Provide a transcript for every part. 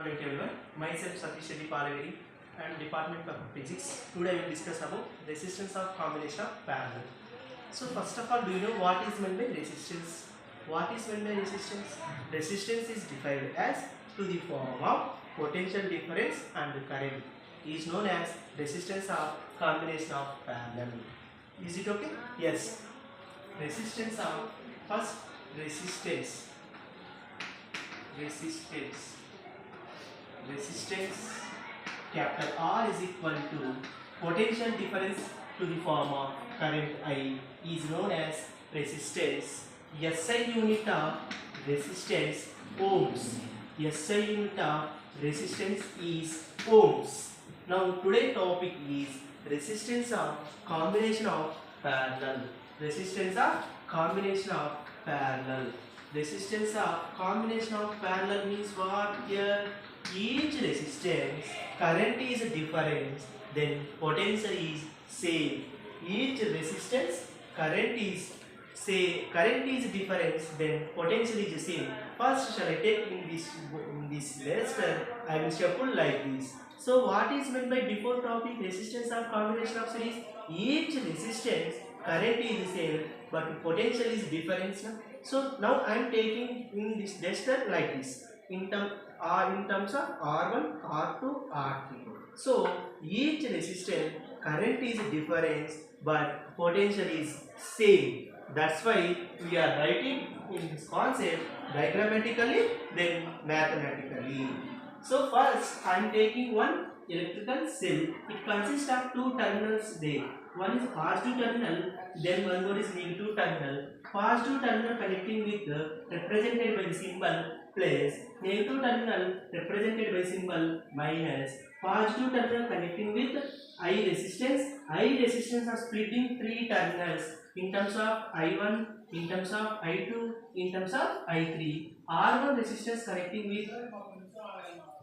Morning everyone. Myself Satish Reddy Palaveri and Department of Physics. Today we will discuss about resistance of combination of parallel. So first of all, do you know what is meant by resistance? What is meant by resistance? Resistance is defined as to the form of potential difference and current is known as resistance of combination of parallel. Is it okay? Yes. Resistance of first resistance capital R is equal to potential difference to the form of current I is known as resistance. SI unit of resistance ohms. SI unit of resistance is ohms. Now today topic is resistance of combination of parallel. Resistance of combination of parallel. Resistance of combination of parallel means what? Here each resistance current is different, then potential is same. Each resistance current is different, then potential is same. First shall I take in this lesson I will shuffle like this. So what is meant by before topic resistance of combination of series? Each resistance current is same but potential is different. So now I am taking in this duster like this in terms of R1, R2, R3. So each resistance current is different but potential is same. That's why we are writing in this concept diagrammatically then mathematically. So first I am taking one electrical cell. It consists of two terminals there. One is positive terminal, then one more is negative terminal. Positive terminal connecting with represented by the symbol plus, negative terminal represented by symbol minus. Positive terminal connecting with I resistance. I resistance are splitting three terminals in terms of I1, in terms of I2, in terms of I3. R1 resistance connecting with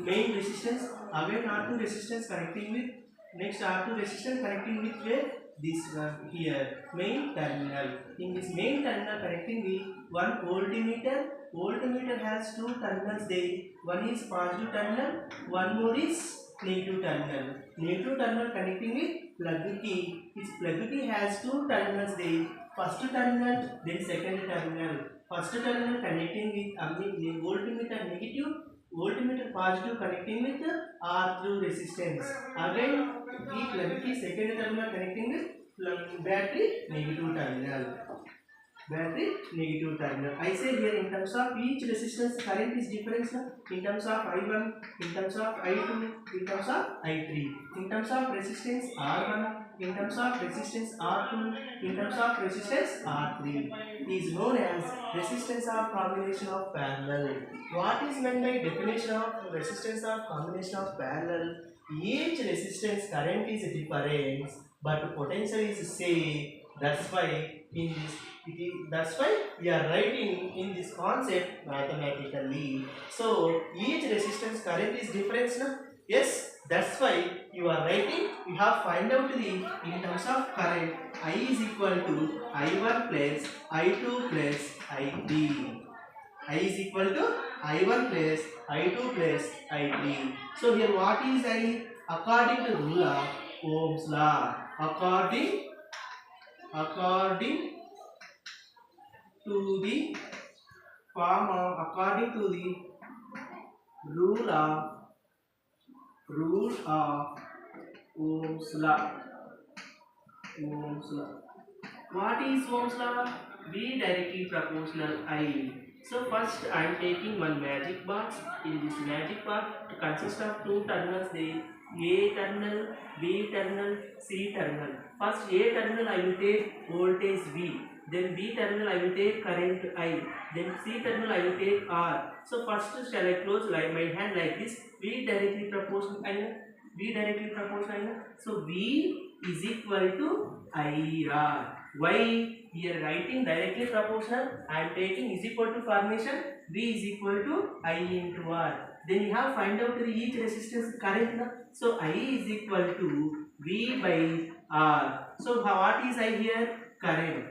main resistance, again R2 resistance connecting with next R2 resistance connecting with where this one here main terminal. In this main terminal connecting with one voltmeter. Voltmeter has two terminals there. One is positive terminal, one more is negative terminal. Negative terminal connecting with plug key. Its plug key has two terminals there. First terminal, then second terminal. First terminal connecting with voltmeter negative, voltmeter positive connecting with R through resistance. Again, the plug key second terminal connecting with battery negative terminal. Battery negative terminal. I say here in terms of each resistance current is different in terms of I1, in terms of I2, in terms of I3. In terms of resistance R1, in terms of resistance R2, in terms of resistance R3 is known as resistance of combination of parallel. What is meant by definition of resistance of combination of parallel? Each resistance current is different but potential is same. That's why we are writing in this concept mathematically. So each resistance current is different, no? Yes, that's why you are writing. You have find out the in terms of current I is equal to I1 plus I2 plus I3. I is equal to I1 plus I2 plus I3. So here what is I? According to rule of Ohm's law. According to the form of according to the rule of Ohm's law. What is Ohm's law? V directly proportional I. So first I am taking one magic box. In this magic box it consists of two terminals there. A terminal, B terminal, C terminal. First A terminal I will take voltage V. Then B terminal I will take current I. Then C terminal I will take R. So first shall I close my hand like this. V directly proportional I. V directly proportional I. So V is equal to IR. Why? Here writing directly proportional. I am taking is equal to formation. V is equal to I into R. Then you have find out each resistance current. So I is equal to V by R. So what is I here? Current.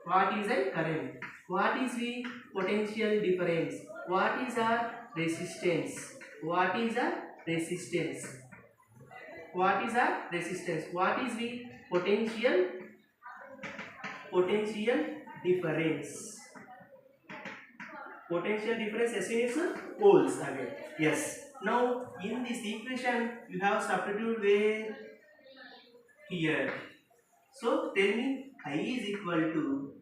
What is I? Current. What is V? Potential difference. What is R? resistance. What is a resistance? What is a resistance? What is the potential difference? Potential difference S is poles again. Yes. Now in this equation you have substitute where here. So tell me I is equal to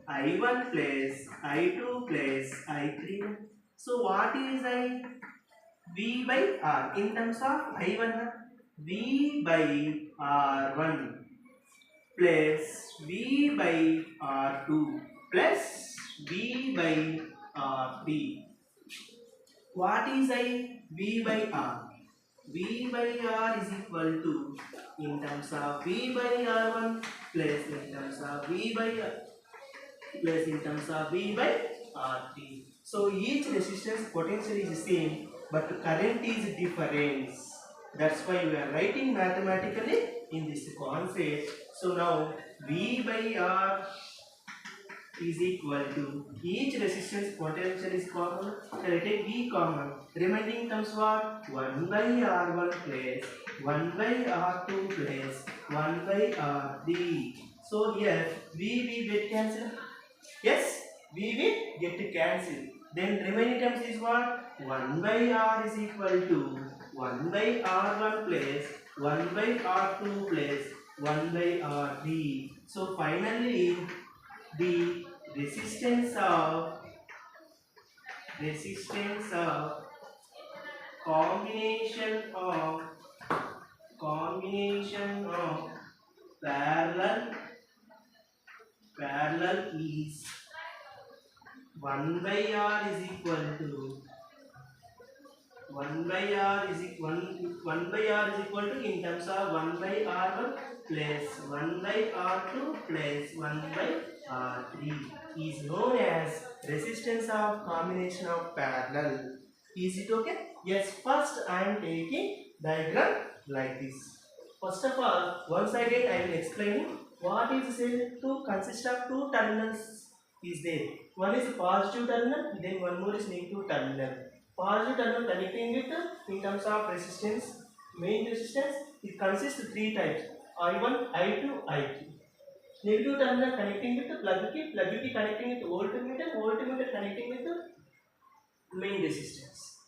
I1 plus I2 plus I3. So what is I? V by R in terms of I1 V by R1 plus V by R2 plus V by R3. What is I? V by R. V by R is equal to in terms of V by R1 plus in terms of V by plus in terms of V by R3. So each resistance potential is the same, but current is different. That's why we are writing mathematically in this concept. So now V by R is equal to each resistance potential is common. So let it be common. Remaining terms what? 1 by R1 plus 1 by R2 plus 1 by R3. So here V will get cancelled. Yes, we will get cancelled. Then remaining terms is what? 1 by R is equal to 1 by R1 plus 1 by R2 plus 1 by R3. So finally the resistance of combination of parallel is 1 by R is equal to 1 by R is equal to in terms of 1 by R1 plus 1 by R2 plus 1 by R3 is known as resistance of combination of parallel. Is it okay? Yes, first I am taking diagram like this. First of all, once I get, I will explain what is said to consist of two terminals is there. One is positive terminal, then one more is negative terminal. Positive terminal connecting with in terms of resistance, main resistance, it consists of three types: I1, I2, I3. Negative terminal connecting with the plug key connecting with voltmeter connecting with the main resistance.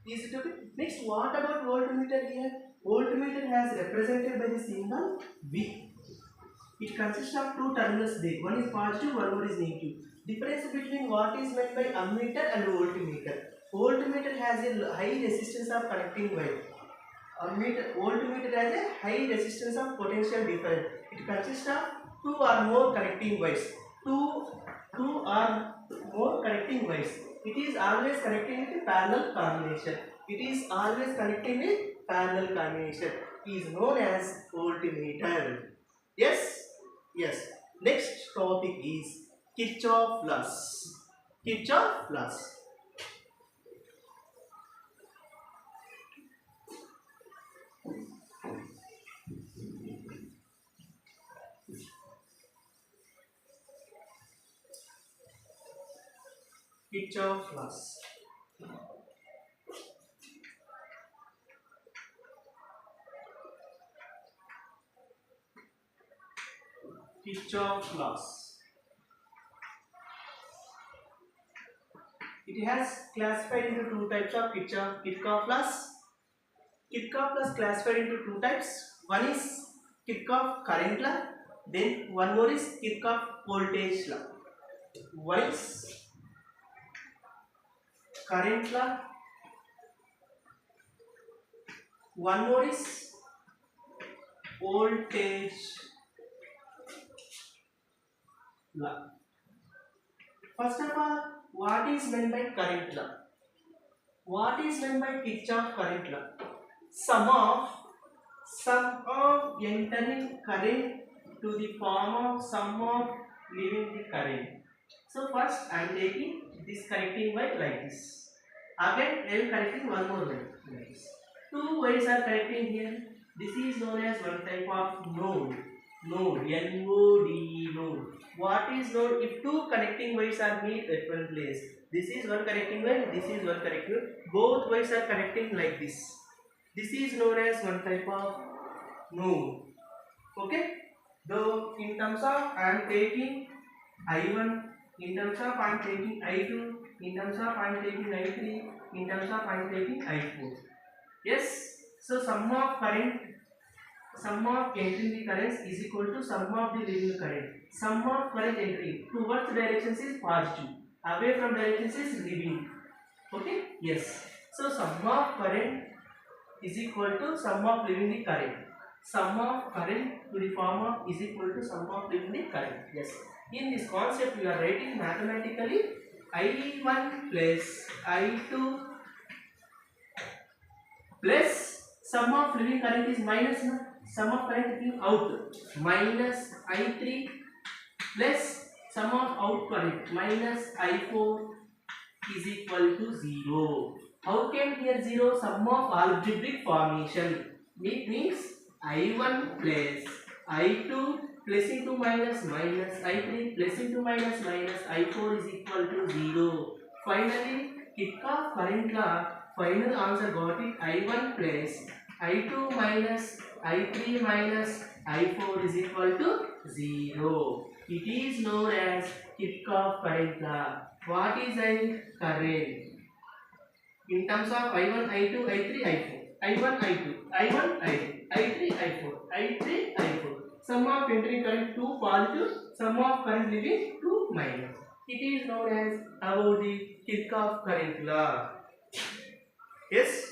Is it okay? Next, what about voltmeter here? Voltmeter has represented by the symbol V. It consists of two terminals there. One is positive, one more is negative. Difference between what is meant by ammeter and voltmeter. Voltmeter has a high resistance of connecting wire. Voltmeter has a high resistance of potential difference. It consists of two or more connecting wires. Two or more connecting wires. It is always connecting with parallel combination. It is always connecting with parallel combination. It is known as voltmeter. Yes. Yes. Next topic is Kirchoff laws. Kirchoff laws. Kirchoff laws. Kirchoff laws. It has classified into two types of Kirchoff laws. Kirchoff laws classified into two types. One is Kirchoff current law. Then one more is Kirchoff voltage law. One is current law. One more is voltage law. First of all, what is meant by current law? What is meant by Kirchoff current law? Sum of entering current to the form of sum of leaving the current. So first I am taking this connecting wire like this. Again I am connecting one more wire like this. Two wires are connecting here. This is known as one type of node. N-O-D, node. What is node? If two connecting wires are meet at one place, This is one connecting wire, this is one connecting wire. Both wires are connecting like this. This is known as one type of node. Okay. Though in terms of I am taking I1, in terms of I am taking I2, in terms of I am taking I3, in terms of I am taking I4. Yes. So sum of current, sum of entering the currents is equal to sum of the leaving current. Sum of current entering towards directions is positive, away from directions is leaving. Okay. Yes. So sum of current is equal to sum of leaving the current. Sum of current to the form of is equal to sum of leaving the current. Yes. In this concept we are writing mathematically I1 plus I2 plus sum of leaving current is minus no? Sum of current is out minus I3 plus sum of out current minus I4 is equal to 0. How came here 0? Sum of algebraic formation. It means I1 plus I2 plus into minus minus I3 plus into minus minus I4 is equal to 0. Finally, Kirchoff current law, final answer got it I1 plus I2 minus I3 minus I4 is equal to 0. It is known as Kirchoff current law. What is I current? In terms of I1, I2, I3, I4. I1, I2, I1, I2, I3, I4, I3, I4. Sum of entering current 2 positive, sum of current leaving 2 minus. It is known as about the Kirchoff current law. Yes.